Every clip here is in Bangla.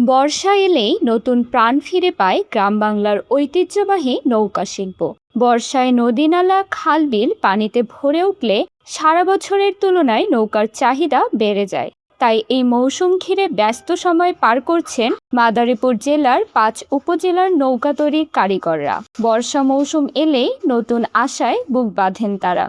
বর্ষা এলেই নতুন প্রাণ ফিরে পায় গ্রাম বাংলার ঐতিহ্যবাহী নৌকা শিল্প। বর্ষায় নদী নালা খাল বিল পানিতে ভরে উঠলে সারা বছরের তুলনায় নৌকার চাহিদা বেড়ে যায়। তাই এই মৌসুম ঘিরে ব্যস্ত সময় পার করছেন মাদারীপুর জেলার ৫ উপজেলার নৌকা তৈরির কারিগররা। বর্ষা মৌসুম এলেই নতুন আশায় বুক বাঁধেন তারা।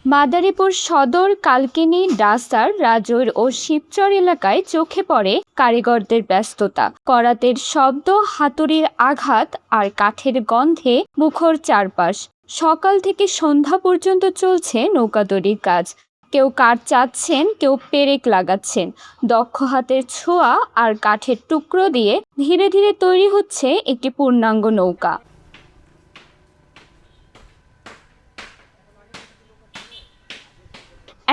মাদারীপুর সদর, কালকিনি, ডাসার, রাজৈর ও শিবচর এলাকায় চোখে পড়ে কারিগরদের ব্যস্ততা। করাতের শব্দ, হাতুড়ির আঘাত আর কাঠের গন্ধে মুখর চারপাশ। সকাল থেকে সন্ধ্যা পর্যন্ত চলছে নৌকা তৈরির কাজ। কেউ কাঠ চাচ্ছেন, কেউ পেরেক লাগাচ্ছেন। দক্ষ হাতের ছোঁয়া আর কাঠের টুকরো দিয়ে ধীরে ধীরে তৈরি হচ্ছে একটি পূর্ণাঙ্গ নৌকা।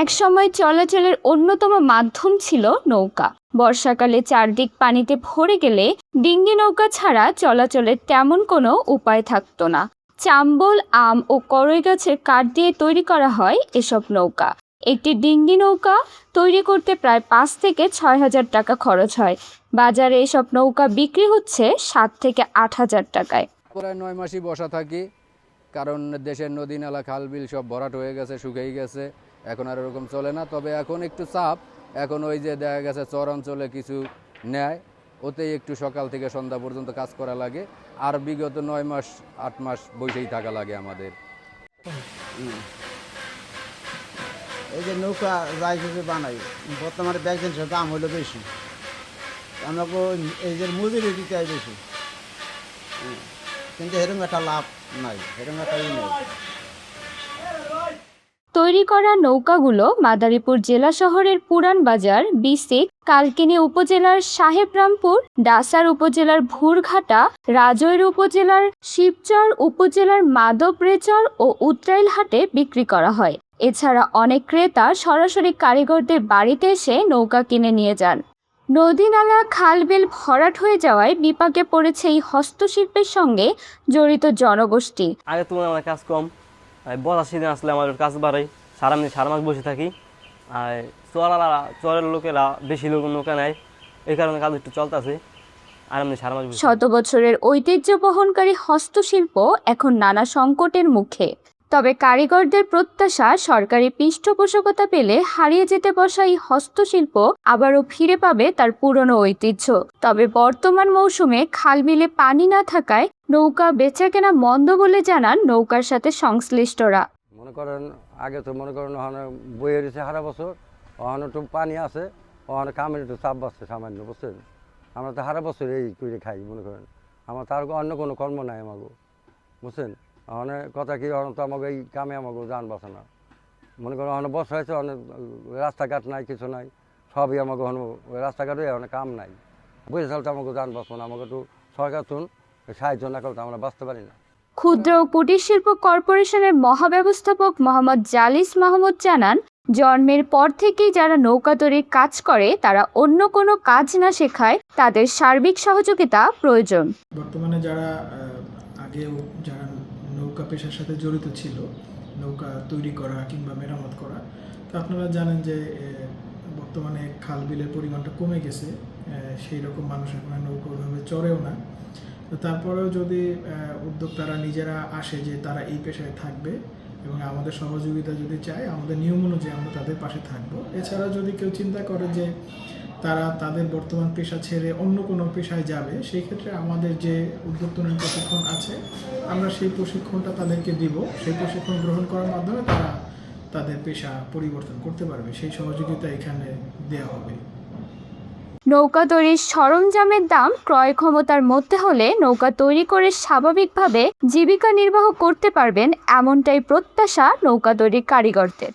একসময় চলাচলের অন্যতম মাধ্যম ছিল নৌকা। বর্ষাকালে চারদিক পানিতে ভরে গেলে ডিঙ্গি নৌকা ছাড়া চলাচলের তেমন কোনো উপায় থাকতো না। চাম্বল, আম ও করই গাছের কাঠ দিয়ে তৈরি করা হয় এসব নৌকা। একটি ডিঙ্গি নৌকা তৈরি করতে প্রায় ৫ থেকে ৬ হাজার টাকা খরচ হয়। বাজারে এসব নৌকা বিক্রি হচ্ছে ৭ থেকে ৮ হাজার টাকায়। প্রায় ৯ মাসই বসা থাকি, কারণ দেশের নদী নালা খাল বিল সব ভরাট হয়ে গেছে, শুকিয়ে গেছে। এখন আর এরকম চলে না, তবে এখন একটু চাপ। এখন ওই যে দেখা গেছে চর অঞ্চলে কিছু নেয়, ওতেই একটু সকাল থেকে সন্ধ্যা পর্যন্ত কাজ করা লাগে। আর বিগত ৯ মাস ৮ মাস বসেই থাকা লাগে আমাদের। এই যে নৌকা যাই কিছু বানাই, বর্তমানে ব্যাগজেন্সের দাম হলো বেশি, আমাকে এই যে মজুরি দিতে হয় বেশি, কিন্তু এরকম একটা লাভ নাই, এরকম একটা নেই। তৈরি করা নৌকাগুলো মাদারীপুর জেলা শহরের পুরান বাজার, বিসিক, কালকিনি উপজেলার সাহেবরামপুর, ডাসার উপজেলার ভুরঘাটা, রাজৈর উপজেলার শিবচর, উপজেলার মাধবরেচর ও উত্রাইল হাটে বিক্রি করা হয়। এছাড়া অনেক ক্রেতা সরাসরি কারিগরদের বাড়িতে এসে নৌকা কিনে নিয়ে যান। নদী নালা খাল বিল ভরাট হয়ে যাওয়ায় বিপাকে পড়েছে এই হস্তশিল্পের সঙ্গে জড়িত জনগোষ্ঠী। আগে তুলনায় আমার কাজ কম, বর্ষার সিজন আসলে আমার কাজ বাড়াই, সারা মাস বসে থাকি। আর চরের লোকেরা বেশি লোক নৌকা নেয়, এই কারণে কাজ একটু চলতেছে। আর এমনি সারা মাস শত বছরের ঐতিহ্য বহনকারী হস্তশিল্প এখন নানা সংকটের মুখে। তবে কারিগরদের প্রত্যাশা, সরকারি পৃষ্ঠপোষকতা পেলে হারিয়ে যেতে বসা এই হস্তশিল্প আবারও ফিরে পাবে তার পুরনো ঐতিহ্য। তবে বর্তমান মৌসুমে খালবিলে পানি না থাকায় নৌকা বেচাকেনা মন্দ বলে জানান নৌকার সাথে সংশ্লিষ্টরা। মনে করেন আগে তো মনে করেন ওখানে বইয়ে রয়েছে সারা বছর, ওখানে একটু পানি আছে, ওখানে কামের একটু চাপ বাড়ছে সামান্য, বুঝছেন। আমরা তো সারা বছর এই করে খাই, মনে করেন আমার তার অন্য কোনো কর্ম নাই আমাকে, বুঝছেন। ওখানে কথা কি, ওখানে তো আমাকে এই কামে আমাকে যান বাসে না, মনে করেন ওখানে বসা হয়েছে, অনেক রাস্তাঘাট নাই, কিছু নাই, সবই আমাকে ওখানে রাস্তাঘাট হয়ে ওখানে কাম নাই, বুঝে চলতে আমাকে যান বাঁচবো না। আমাকে একটু সরকার তুন সাহায্য না করতে আমরা বাঁচতে পারি না। ক্ষুদ্র ও কুটির শিল্প কর্পোরেশনের মহাব্যবস্থাপক মোহাম্মদ জালিস মাহমুদ জানান, জন্মের পর থেকেই যারা নৌকা তৈরির কাজ করে তারা অন্য কোনো কাজ না শেখায় তাদের সার্বিক সহযোগিতা প্রয়োজন। বর্তমানে যারা যারা নৌকা পেশার সাথে জড়িত ছিল, নৌকা তৈরি করা কিংবা মেরামত করা, তো আপনারা জানেন যে বর্তমানে খাল বিলের পরিমাণটা কমে গেছে, সেই রকম মানুষ এখন নৌকা ওইভাবে চড়েও না। তো তারপরেও যদি উদ্যোক্তারা নিজেরা আসে যে তারা এই পেশায় থাকবে এবং আমাদের সহযোগিতা যদি চায়, আমাদের নিয়ম অনুযায়ী আমরা তাদের পাশে থাকবো। এছাড়া যদি কেউ চিন্তা করে যে তারা তাদের বর্তমান পেশা ছেড়ে অন্য কোনো পেশায় যাবে, সেই ক্ষেত্রে আমাদের যে উদ্যোক্তনের প্রশিক্ষণ আছে, আমরা সেই প্রশিক্ষণটা তাদেরকে দিব। সেই প্রশিক্ষণ গ্রহণ করার মাধ্যমে তারা তাদের পেশা পরিবর্তন করতে পারবে, সেই সহযোগিতা এখানে দেওয়া হবে। নৌকা তৈরির সরঞ্জামের দাম ক্রয় ক্ষমতার মধ্যে হলে নৌকা তৈরি করে স্বাভাবিকভাবে জীবিকা নির্বাহ করতে পারবেন, এমনটাই প্রত্যাশা নৌকা তৈরির কারিগরদের।